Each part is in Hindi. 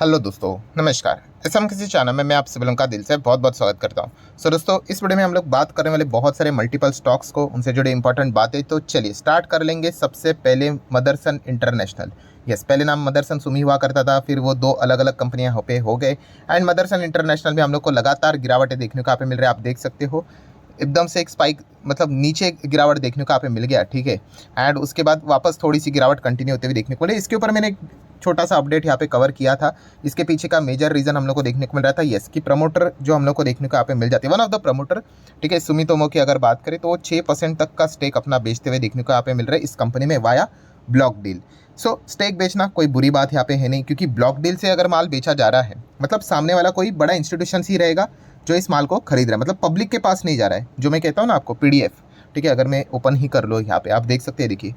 हेलो दोस्तों, नमस्कार। किसी चैनल में मैं आप सभी लोगों का दिल से बहुत बहुत स्वागत करता हूं। दोस्तों, इस वीडियो में हम लोग बात करने वाले बहुत सारे मल्टीपल स्टॉक्स को, उनसे जुड़े इंपॉर्टेंट बातें। तो चलिए स्टार्ट कर लेंगे। सबसे पहले मदरसन इंटरनेशनल। यस, पहले नाम मदरसन सुमी हुआ करता था, फिर वो दो अलग अलग कंपनियां हो गए एंड मदरसन इंटरनेशनल में हम लोग को लगातार गिरावटें देखने को यहाँ पे मिल रही है। आप देख सकते हो एकदम से एक स्पाइक, मतलब नीचे गिरावट देखने को यहाँ पे मिल गया, ठीक है। एंड उसके बाद वापस थोड़ी सी गिरावट कंटिन्यू होते हुए देखने को मिली। इसके ऊपर मैंने एक छोटा सा अपडेट यहाँ पे कवर किया था। इसके पीछे का मेजर रीजन हम लोग को देखने को मिल रहा था, यस, कि प्रमोटर जो हम लोग को देखने को यहाँ पे मिल जाती है, वन ऑफ द प्रमोटर, ठीक है, सुमितोमो की अगर बात करें तो वो 6% तक का स्टेक अपना बेचते हुए देखने को यहाँ पे मिल रहा है इस कंपनी में वाया ब्लॉक डील। सो स्टेक बेचना कोई बुरी बात यहाँ पे है नहीं, क्योंकि ब्लॉक डील से अगर माल बेचा जा रहा है मतलब सामने वाला कोई बड़ा इंस्टीट्यूशन ही रहेगा जो इस माल को खरीद रहा है, मतलब पब्लिक के पास नहीं जा रहा है। जो मैं कहता हूँ ना आपको पीडीएफ, ठीक है, अगर मैं ओपन ही कर लो यहाँ पे आप देख सकते हैं, देखिए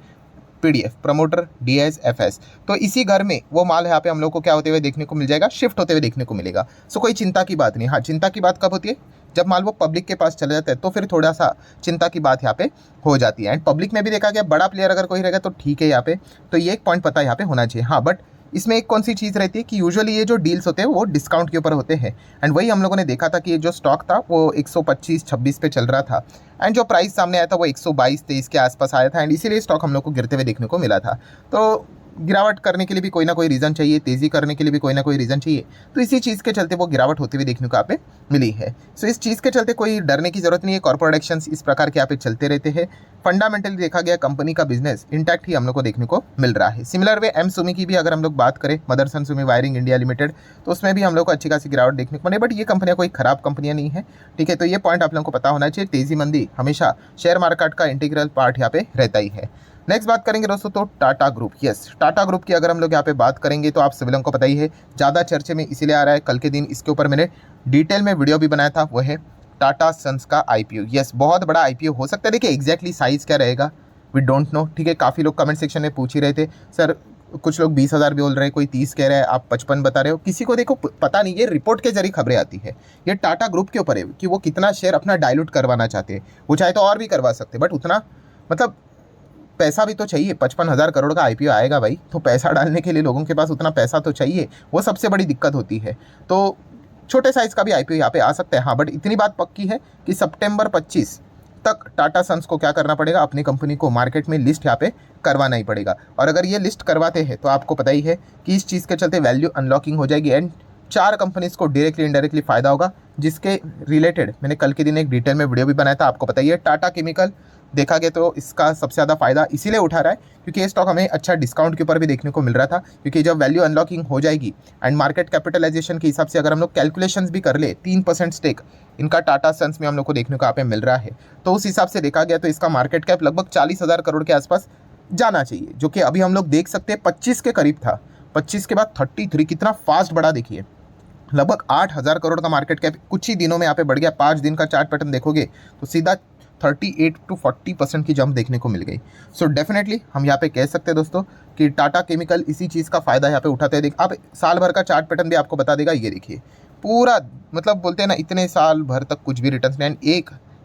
पीडीएफ प्रमोटर डीएस एफएस, तो इसी घर में वो माल यहाँ पे हम लोग को क्या होते हुए देखने को मिल जाएगा, शिफ्ट होते हुए देखने को मिलेगा। सो कोई चिंता की बात नहीं। हाँ, चिंता की बात कब होती है, जब माल वो पब्लिक के पास चला जाता है, तो फिर थोड़ा सा चिंता की बात यहाँ पे हो जाती है। एंड पब्लिक में भी देखा गया बड़ा प्लेयर अगर कोई रहेगा तो ठीक है यहाँ पे, तो ये एक पॉइंट पता यहाँ पे होना चाहिए। हाँ, बट इसमें एक कौन सी चीज़ रहती है कि यूजुअली ये जो डील्स होते हैं वो डिस्काउंट के ऊपर होते हैं। एंड वही हम लोगों ने देखा था कि ये जो स्टॉक था वो 125-26 पे चल रहा था एंड जो प्राइस सामने आया था वो 122-23 के आसपास आया था एंड इसीलिए स्टॉक हम लोग को गिरते हुए देखने को मिला था। तो गिरावट करने के लिए भी कोई ना कोई रीज़न चाहिए, तेज़ी करने के लिए भी कोई ना कोई रीज़न चाहिए, तो इसी चीज़ के चलते वो गिरावट होती हुई देखने को यहाँ पे मिली है। सो इस चीज़ के चलते कोई डरने की ज़रूरत नहीं है। कॉर्पोरेट एक्शंस इस प्रकार के यहाँ पे चलते रहते हैं। फंडामेंटली देखा गया कंपनी का बिजनेस इंटैक्ट ही हम लोग को देखने को मिल रहा है। सिमिलर वे एम सुमी की भी अगर हम लोग बात करें, Motherson Sumi Wiring India Limited, तो उसमें भी हम लोग को अच्छी खासी गिरावट देखने को मिले, बट ये कंपनियां कोई खराब कंपनियां नहीं है, ठीक है। तो ये पॉइंट आप लोगों को पता होना चाहिए। तेजी मंदी हमेशा शेयर मार्केट का इंटीग्रल पार्ट यहाँ पे रहता ही है। नेक्स्ट बात करेंगे दोस्तों तो Tata group. Yes, Tata group की अगर हम लोग यहाँ पे बात करेंगे तो आप सभी लोगों को पता ही है, ज़्यादा चर्चे में इसीलिए आ रहा है, कल के दिन इसके ऊपर मैंने डिटेल में वीडियो भी बनाया था, वो है टाटा सन्स का आईपीओ। यस, बहुत बड़ा आईपीओ हो सकता है। देखिए एग्जैक्टली साइज़ क्या रहेगा वी डोंट नो, ठीक है। काफ़ी लोग कमेंट सेक्शन में पूछ ही रहे थे, सर कुछ लोग 20,000 बोल रहे हैं, कोई 30 कह रहे हैं, आप 55 बता रहे हो। किसी को देखो पता नहीं, ये रिपोर्ट के जरिए खबरें आती है। ये टाटा ग्रुप के ऊपर है कि वो कितना शेयर अपना डाइल्यूट करवाना चाहते हैं। वो चाहे तो और भी करवा सकते, बट उतना मतलब पैसा भी तो चाहिए। 55,000 करोड़ का आईपीओ आएगा भाई, तो पैसा डालने के लिए लोगों के पास उतना पैसा तो चाहिए, वो सबसे बड़ी दिक्कत होती है। तो छोटे साइज़ का भी आईपीओ यहाँ पे आ सकता है। हाँ, बट इतनी बात पक्की है कि सितंबर 25 तक टाटा सन्स को क्या करना पड़ेगा, अपनी कंपनी को मार्केट में लिस्ट यहाँ पे करवाना ही पड़ेगा। और अगर ये लिस्ट करवाते हैं तो आपको पता ही है कि इस चीज़ के चलते वैल्यू अनलॉकिंग हो जाएगी एंड 4 कंपनीज़ को डायरेक्टली इनडायरेक्टली फ़ायदा होगा, जिसके रिलेटेड मैंने कल के दिन एक डिटेल में वीडियो भी बनाया था। आपको पता ही है टाटा केमिकल देखा गया तो इसका सबसे ज़्यादा फायदा इसीलिए उठा रहा है क्योंकि ये स्टॉक हमें अच्छा डिस्काउंट के ऊपर भी देखने को मिल रहा था, क्योंकि जब वैल्यू अनलॉकिंग हो जाएगी एंड मार्केट कैपिटलाइजेशन के हिसाब से अगर हम लोग कैलकुलेशंस भी कर ले, 3% स्टेक इनका टाटा सन्स में हम लोग को देखने को यहाँ पे मिल रहा है, तो उस हिसाब से देखा गया तो इसका मार्केट कैप लगभग 40,000 करोड़ के आसपास जाना चाहिए, जो कि अभी हम लोग देख सकते हैं 25 के करीब था। 25 के बाद 33, कितना फास्ट बढ़ा देखिए, लगभग 8,000 करोड़ का मार्केट कैप कुछ ही दिनों में यहाँ पे बढ़ गया। 5 दिन का चार्ट पैटर्न देखोगे तो सीधा 38 to 40% की जंप देखने को मिल गई। सो डेफिनेटली हम यहाँ पे कह सकते हैं दोस्तों कि टाटा केमिकल इसी चीज़ का फ़ायदा यहाँ पे उठाते हैं। देख आप साल भर का चार्ट पैटर्न भी आपको बता देगा, ये देखिए पूरा, मतलब बोलते हैं ना इतने साल भर तक कुछ भी रिटर्न नहीं,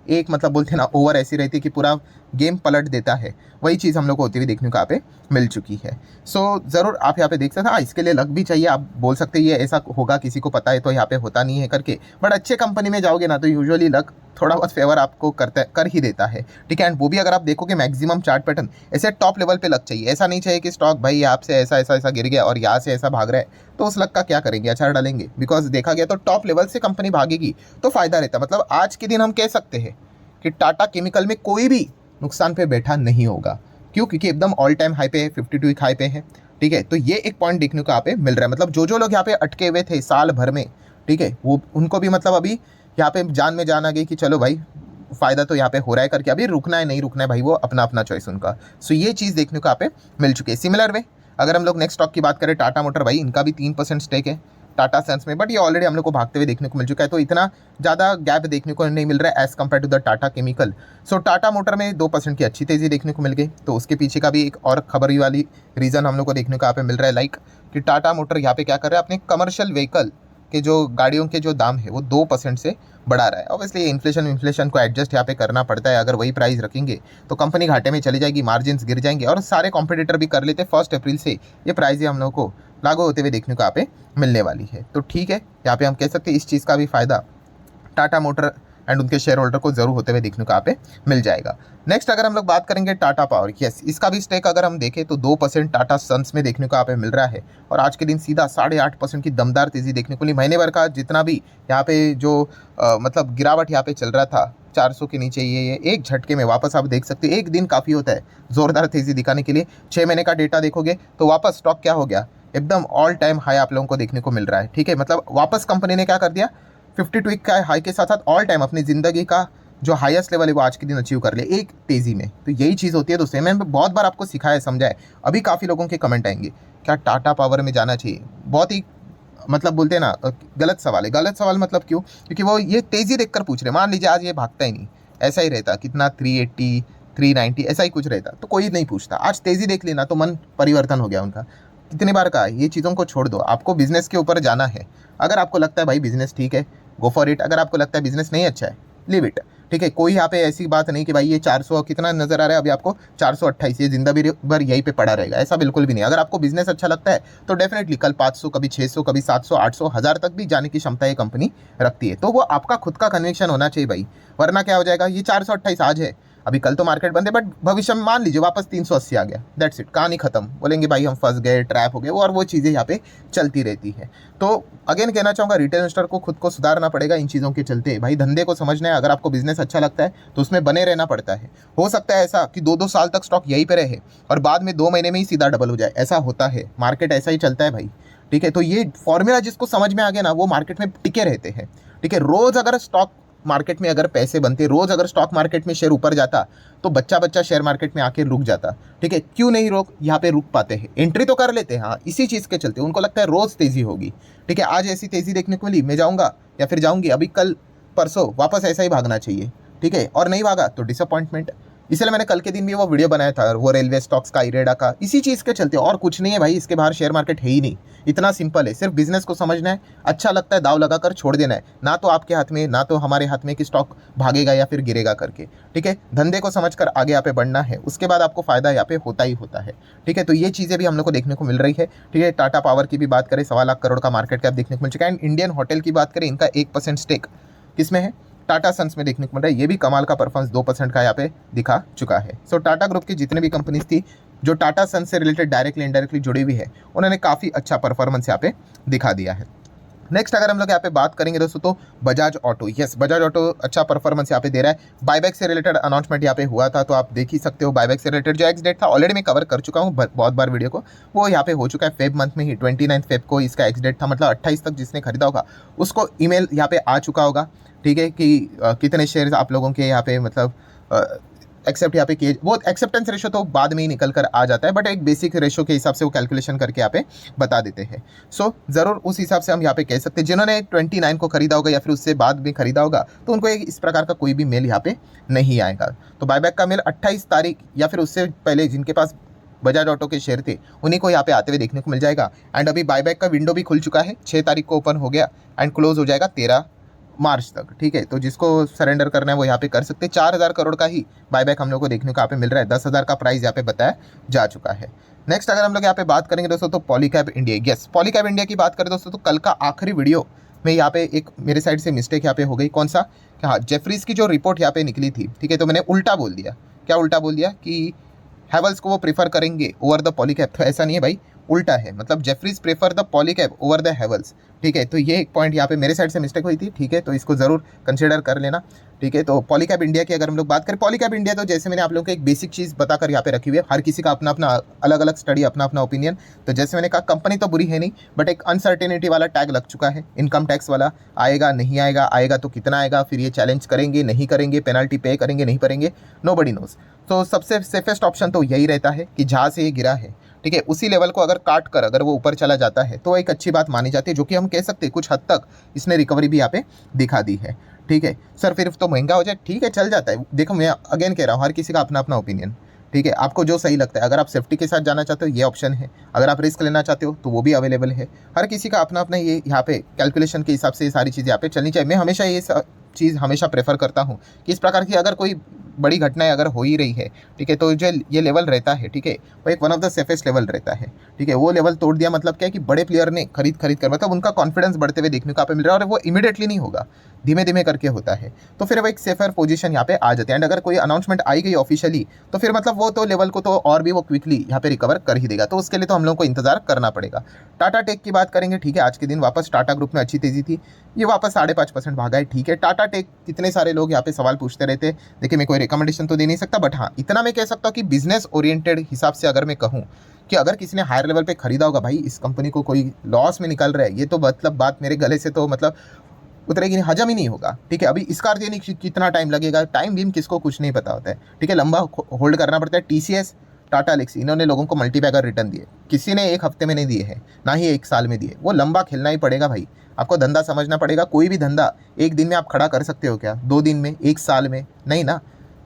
एक मतलब बोलते हैं ना ओवर ऐसी रहती है कि पूरा गेम पलट देता है। वही चीज़ हम लोग को होती हुई देखने को यहाँ पे मिल चुकी है। सो ज़रूर आप यहाँ पे देख सकते हैं। हाँ, इसके लिए लक भी चाहिए। आप बोल सकते हैं ये ऐसा होगा, किसी को पता है तो यहाँ पे होता नहीं है करके, बट अच्छे कंपनी में जाओगे ना तो यूजुअली लक थोड़ा बहुत फेवर आपको कर ही देता है, ठीक है। एंड वो भी अगर आप देखोगे मैक्सिमम चार्ट पैटर्न ऐसे टॉप लेवल पे लक चाहिए। ऐसा नहीं चाहिए कि स्टॉक भाई आपसे ऐसा ऐसा ऐसा गिर गया और यहाँ से ऐसा भाग रहा है, तो उस लक का क्या करेंगे, अचार डालेंगे। बिकॉज देखा गया तो टॉप लेवल से कंपनी भागेगी तो फायदा रहता। मतलब आज के दिन हम कह सकते हैं कि टाटा केमिकल में कोई भी नुकसान पे बैठा नहीं होगा। क्यों? क्योंकि एकदम ऑल टाइम हाई पे है, 52 हाई पे है, ठीक है। तो ये एक पॉइंट देखने को यहाँ पे मिल रहा है। मतलब जो लोग यहाँ पे अटके हुए थे साल भर में, ठीक है, वो उनको भी मतलब अभी यहाँ पे जान में जान आ गई कि चलो भाई फ़ायदा तो यहाँ पे हो रहा है करके, अभी रुकना है नहीं रुकना है भाई, वो अपना अपना चॉइस उनका। सो ये चीज़ देखने को यहाँ पे मिल चुकी है। सिमिलर वे अगर हम लोग नेक्स्ट स्टॉक की बात करें, टाटा मोटर, भाई इनका भी 3% स्टेक है टाटा सन्स में, बट ये ऑलरेडी हम लोग को भागते हुए देखने को मिल चुका है, तो इतना ज़्यादा गैप देखने को नहीं मिल रहा है as compare to the Tata chemical. So Tata motor में 2% की अच्छी तेज़ी देखने को मिल गई, तो उसके पीछे का भी एक और खबर वाली रीज़न हम लोग को देखने को यहाँ पे मिल रहा है, लाइक कि टाटा मोटर यहाँ पे क्या कर रहा है, अपने कमर्शियल व्हीकल के जो गाड़ियों के जो दाम है वो 2% से बढ़ा रहा है। ऑब्वियसली इन्फ्लेशन को एडजस्ट यहाँ पे करना पड़ता है। अगर वही प्राइस रखेंगे तो कंपनी घाटे में चली जाएगी, मार्जिन्स गिर जाएंगे और सारे कॉम्पिटिटर भी कर लेते। 1 अप्रैल से ये प्राइस हम लोग को लागू होते हुए देखने को यहाँ पे मिलने वाली है। तो ठीक है, यहाँ पे हम कह सकते हैं इस चीज़ का भी फायदा टाटा मोटर एंड उनके शेयर होल्डर को जरूर होते हुए देखने को यहाँ पे मिल जाएगा। नेक्स्ट अगर हम लोग बात करेंगे टाटा पावर, यस इसका भी स्टेक अगर हम देखें तो 2% टाटा सन्स में देखने को यहाँ पे मिल रहा है और आज के दिन सीधा 8.5% की दमदार तेजी देखने को मिली। महीने भर का जितना भी यहाँ पे जो मतलब गिरावट यहाँ पे चल रहा था 400 के नीचे, ये एक झटके में वापस आप देख सकते हैं। एक दिन काफ़ी होता है ज़ोरदार तेज़ी दिखाने के लिए। 6 महीने का डेटा देखोगे तो वापस स्टॉक क्या हो गया, एकदम ऑल टाइम हाई आप लोगों को देखने को मिल रहा है। ठीक है, मतलब वापस कंपनी ने क्या कर दिया, 52 वीक का हाई के साथ साथ ऑल टाइम अपनी ज़िंदगी का जो हाईएस्ट लेवल है वो आज के दिन अचीव कर लिया एक तेज़ी में। तो यही चीज़ होती है दोस्तों, मैंने बहुत बार आपको सिखाया समझाया। अभी काफ़ी लोगों के कमेंट आएंगे क्या टाटा पावर में जाना चाहिए, बहुत ही मतलब बोलते हैं ना गलत सवाल है। गलत सवाल मतलब क्यों, क्योंकि वो ये तेज़ी देखकर पूछ रहे। मान लीजिए आज ये भागता ही नहीं, ऐसा ही रहता कितना 380 390 ऐसा ही कुछ रहता तो कोई नहीं पूछता। आज तेज़ी देख लेना तो मन परिवर्तन हो गया उनका। कितनी बार कहा ये चीज़ों को छोड़ दो, आपको बिजनेस के ऊपर जाना है। अगर आपको लगता है भाई बिजनेस ठीक है गो फॉर इट, अगर आपको लगता है बिजनेस नहीं अच्छा है लीव इट। ठीक है, कोई यहाँ पे ऐसी बात नहीं कि भाई ये 400 कितना नजर आ रहा है अभी आपको 428 ये जिंदगी भर यहीं पे पड़ा रहेगा, ऐसा बिल्कुल भी नहीं। अगर आपको बिजनेस अच्छा लगता है तो डेफिनेटली कल 500 कभी 600 कभी 700 800 1000 तक भी जाने की क्षमता ये कंपनी रखती है। तो वो आपका खुद का कन्विक्शन होना चाहिए भाई, वरना क्या हो जाएगा ये 428 आज है अभी, कल तो मार्केट बंद है बट भविष्य में मान लीजिए वापस 380 आ गया, दैट्स इट, कहानी खत्म। बोलेंगे भाई हम फंस गए, ट्रैप हो गए, और वो चीज़ें यहाँ पे चलती रहती है। तो अगेन कहना चाहूँगा रिटेल इन्वेस्टर को खुद को सुधारना पड़ेगा इन चीज़ों के चलते। भाई धंधे को समझना है, अगर आपको बिजनेस अच्छा लगता है तो उसमें बने रहना पड़ता है। हो सकता है ऐसा कि 2-2 साल तक स्टॉक यहीं पे रहे और बाद में 2 महीने में ही सीधा डबल हो जाए, ऐसा होता है, मार्केट ऐसा ही चलता है भाई। ठीक है, तो ये फॉर्मूला जिसको समझ में आ गया ना वो मार्केट में टिके रहते हैं। ठीक है, रोज़ अगर स्टॉक मार्केट में अगर पैसे बनते, रोज अगर स्टॉक मार्केट में शेयर ऊपर जाता तो बच्चा शेयर मार्केट में आके रुक जाता। ठीक है, क्यों नहीं रोक यहाँ पे रुक पाते हैं, एंट्री तो कर लेते हैं हाँ, इसी चीज़ के चलते उनको लगता है रोज तेजी होगी। ठीक है, आज ऐसी तेजी देखने को मिली, मैं जाऊँगा या फिर जाऊँगी, अभी कल परसों वापस ऐसा ही भागना चाहिए। ठीक है, और नहीं भागा तो डिसअपॉइंटमेंट। इसलिए मैंने कल के दिन भी वो वीडियो बनाया था, वो रेलवे स्टॉक्स का, इरेडा का, इसी चीज़ के चलते, और कुछ नहीं है भाई। इसके बाहर शेयर मार्केट है ही नहीं, इतना सिंपल है। सिर्फ बिजनेस को समझना है, अच्छा लगता है दाव लगाकर छोड़ देना है, ना तो आपके हाथ में ना तो हमारे हाथ में कि स्टॉक भागेगा या फिर गिरेगा करके। ठीक है, धंधे को समझकर आगे यहाँ पे बढ़ना है, उसके बाद आपको फायदा यहाँ पे होता ही होता है। ठीक है, तो ये चीज़ें भी हम लोग को देखने को मिल रही है। ठीक है, टाटा पावर की भी बात करें 1.25 लाख करोड़ का मार्केट कैप देखने को मिल चुका है। एंड इंडियन होटल की बात करें, इनका 1% स्टेक किसमें है, टाटा सन्स में देखने को मिल रहा है। ये भी कमाल का परफॉर्मेंस 2% का यहाँ पे दिखा चुका है। सो टाटा ग्रुप की जितने भी कंपनीज थी जो टाटा सन्स से रिलेटेड डायरेक्टली इनडायरेक्टली जुड़ी हुई है, उन्होंने काफ़ी अच्छा परफॉर्मेंस यहाँ पे दिखा दिया है। नेक्स्ट अगर हम लोग यहाँ पे बात करेंगे दोस्तों तो Bajaj auto, yes Bajaj auto अच्छा परफॉर्मेंस यहाँ पे दे रहा है। बायबैक से रिलेटेड अनाउंसमेंट यहाँ पे हुआ था, तो आप देख ही सकते हो। बायबैक से रिलेटेड जो एक्स डेट था ऑलरेडी मैं कवर कर चुका हूँ बहुत बार वीडियो को, वो यहाँ पे हो चुका है फेब मंथ में ही। 29 फेब को इसका एक्स डेट था, मतलब 28 तक जिसने खरीदा होगा उसको ईमेल यहाँ पे आ चुका होगा। ठीक है, कि कितने शेयर्स आप लोगों के यहाँ पे मतलब एक्सेप्ट यहाँ पे किए, वो एक्सेप्टेंस रेशो तो बाद में ही निकल कर आ जाता है, बट एक बेसिक रेशो के हिसाब से वो कैलकुलेशन करके यहाँ पे बता देते हैं। सो ज़रूर उस हिसाब से हम यहाँ पे कह सकते हैं जिन्होंने 29 को खरीदा होगा या फिर उससे बाद में खरीदा होगा तो उनको इस प्रकार का कोई भी मेल यहाँ पे नहीं आएगा। तो बायबैक का मेल 28 तारीख या फिर उससे पहले जिनके पास बजाज ऑटो के शेयर थे उन्हीं को यहाँ पे आते हुए देखने को मिल जाएगा। एंड अभी बायबैक का विंडो भी खुल चुका है, 6 तारीख को ओपन हो गया एंड क्लोज हो जाएगा 13 मार्च तक। ठीक है, तो जिसको सरेंडर करना है वो यहाँ पे कर सकते हैं। 4000 करोड़ का ही बायबैक हम लोग को देखने को यहाँ पे मिल रहा है, 10,000 का प्राइस यहाँ पे बताया जा चुका है। नेक्स्ट अगर हम लोग यहाँ पे बात करेंगे दोस्तों तो Polycab India, yes Polycab India की बात करें दोस्तों तो कल का आखिरी वीडियो में यहाँ पे एक मेरे साइड से मिस्टेक यहाँ पे हो गई। कौन सा, हाँ जेफरीज की जो रिपोर्ट यहाँ पे निकली थी, ठीक है, तो मैंने उल्टा बोल दिया। क्या उल्टा बोल दिया कि हैवल्स को वो प्रीफर करेंगे ओवर द पॉलीकैब, तो ऐसा नहीं है भाई, उल्टा है। मतलब Jefferies prefer the Polycab over the Havells. ठीक है, तो ये एक पॉइंट यहाँ पे मेरे साइड से मिस्टेक हुई थी। ठीक है, तो इसको जरूर कंसीडर कर लेना। ठीक है, तो पॉलीकैब इंडिया की अगर हम लोग बात करें, पॉलीकैब इंडिया तो जैसे मैंने आप लोगों को एक बेसिक चीज़ बताकर यहाँ पे रखी हुई है, हर किसी का अपना अपना अलग अलग स्टडी, अपना अपना ओपिनियन। तो जैसे मैंने कहा कंपनी तो बुरी है नहीं, बट एक अनसर्टेनिटी वाला टैग लग चुका है, इनकम टैक्स वाला, आएगा नहीं आएगा, आएगा तो कितना आएगा, फिर ये चैलेंज करेंगे नहीं करेंगे, पेनल्टी पे करेंगे नहीं करेंगे, नोबडी नोज। तो सबसे सेफेस्ट ऑप्शन तो यही रहता है कि जहाँ से ये गिरा है, ठीक है, उसी लेवल को अगर काट कर अगर वो ऊपर चला जाता है तो एक अच्छी बात मानी जाती है, जो कि हम कह सकते हैं कुछ हद तक इसने रिकवरी भी यहाँ पे दिखा दी है। ठीक है सर, फिर तो महंगा हो जाए, ठीक है चल जाता है। देखो मैं अगेन कह रहा हूँ, हर किसी का अपना अपना ओपिनियन। ठीक है, आपको जो सही लगता है। अगर आप सेफ्टी के साथ जाना चाहते हो ये ऑप्शन है, अगर आप रिस्क लेना चाहते हो तो वो भी अवेलेबल है। हर किसी का अपना अपना ये यहाँ पे कैलकुलेशन के हिसाब से ये सारी चीज़ें यहाँ पे चलनी चाहिए। मैं हमेशा ये चीज़ हमेशा प्रेफर करता हूँ कि इस प्रकार की अगर कोई बड़ी घटनाएं अगर हो ही रही है, ठीक है, तो जो ये लेवल रहता है, ठीक है, वो एक one of the safest level रहता है। ठीक है, वो लेवल तोड़ दिया मतलब क्या है कि बड़े प्लेयर ने खरीद कर मतलब उनका कॉन्फिडेंस बढ़ते हुए देखने को यहाँ पे मिल रहा है, और वो इमीडिएटली नहीं होगा, धीमे धीमे करके होता है। तो फिर वो एक सेफर पोजीशन यहाँ पे आ जाती है। एंड अगर कोई अनाउंसमेंट आई गई ऑफिशियली तो फिर मतलब वो तो लेवल को तो और भी वो क्विकली यहाँ पे रिकवर कर ही देगा। तो उसके लिए तो हम लोग को इंतजार करना पड़ेगा। टाटा टेक की बात करेंगे, ठीक है, आज के दिन वापस टाटा ग्रुप में अच्छी तेजी थी, ये वापस 5.5% भागा है। ठीक है, टाटा टेक कितने सारे लोग यहाँ पे सवाल पूछते रहते हैं। देखिए, मैं कोई रिकमेंडेशन तो दे नहीं सकता, बट हाँ इतना मैं कह सकता हूँ कि बिजनेस ओरिएंटेड हिसाब से अगर मैं कहूँ कि अगर किसी ने हायर लेवल पे खरीदा होगा, भाई इस कंपनी को कोई लॉस में निकल रहा है, ये तो मतलब बात मेरे गले से तो मतलब उतरेगी नहीं, हजम ही नहीं होगा। ठीक है, अभी इसका अर्थ ये नहीं कितना टाइम लगेगा, टाइम भी किसको कुछ नहीं पता होता है। ठीक है, लंबा होल्ड करना पड़ता है। TCS, टाटा एलेक्सी, इन्होंने लोगों को मल्टीबैगर रिटर्न दिए, किसी ने एक हफ्ते में नहीं दिए हैं, ना ही एक साल में दिए। वो लंबा खेलना ही पड़ेगा भाई, आपको धंधा समझना पड़ेगा। कोई भी धंधा एक दिन में आप खड़ा कर सकते हो क्या? 2 दिन में, 1 साल में? नहीं ना।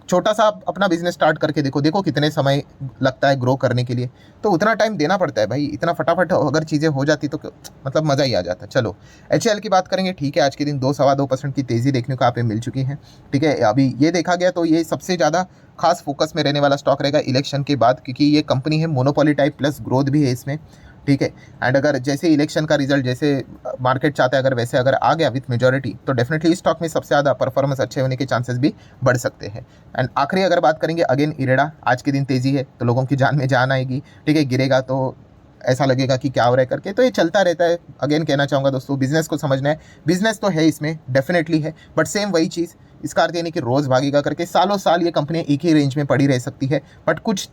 छोटा सा आप अपना बिजनेस स्टार्ट करके देखो कितने समय लगता है ग्रो करने के लिए, तो उतना टाइम देना पड़ता है भाई। इतना फटाफट अगर चीज़ें हो जाती तो मतलब मज़ा ही आ जाता। चलो HAL की बात करेंगे, ठीक है, आज के दिन 2-2.25% की तेज़ी देखने को यहाँ पे मिल चुकी है। ठीक है, अभी ये देखा गया तो ये सबसे ज़्यादा खास फोकस में रहने वाला स्टॉक रहेगा इलेक्शन के बाद, क्योंकि ये कंपनी है मोनोपोली टाइप प्लस ग्रोथ भी है इसमें। ठीक है, एंड अगर जैसे इलेक्शन का रिजल्ट जैसे मार्केट चाहता है अगर वैसे अगर आ गया विथ मेजॉरिटी, तो डेफिनेटली इस स्टॉक में सबसे ज़्यादा परफॉर्मेंस अच्छे होने के चांसेस भी बढ़ सकते हैं। एंड आखिरी अगर बात करेंगे अगेन इरेडा, आज के दिन तेज़ी है तो लोगों की जान में जान आएगी। ठीक है, गिरेगा तो ऐसा लगेगा कि क्या हो रहा है करके, तो ये चलता रहता है। अगेन कहना चाहूँगा दोस्तों, बिजनेस को समझना है, बिजनेस तो है इसमें डेफिनेटली है, बट सेम वही चीज़, इसका अर्थ ये नहीं कि रोज़ भागेगा करके सालों साल ये कंपनियाँ एक ही रेंज में पड़ी रह सकती है। बट कुछ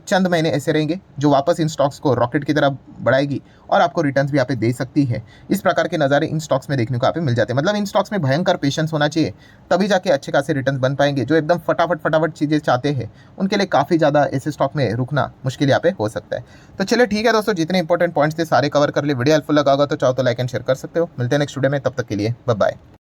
चंद महीने ऐसे रहेंगे जो वापस इन स्टॉक्स को रॉकेट की तरह बढ़ाएगी और आपको रिटर्न्स भी यहाँ पे दे सकती है। इस प्रकार के नज़ारे इन स्टॉक्स में देखने को यहाँ पे मिल जाते हैं। मतलब इन स्टॉक्स में भयंकर पेशेंस होना चाहिए, तभी जाके अच्छे खासे रिटर्न्स बन पाएंगे। जो एकदम फटाफट चीज़ें चाहते हैं उनके लिए काफ़ी ज़्यादा ऐसे स्टॉक में रुकना मुश्किल यहाँ पे हो सकता है। तो चलिए ठीक है दोस्तों, जितने इंपॉर्टेंट पॉइंट्स थे सारे कवर कर लिए। वीडियो हेल्पफुल लगा होगा तो चाहो तो लाइक एंड शेयर कर सकते हो। मिलते हैं नेक्स्ट वीडियो में, तब तक के लिए बाय बाय।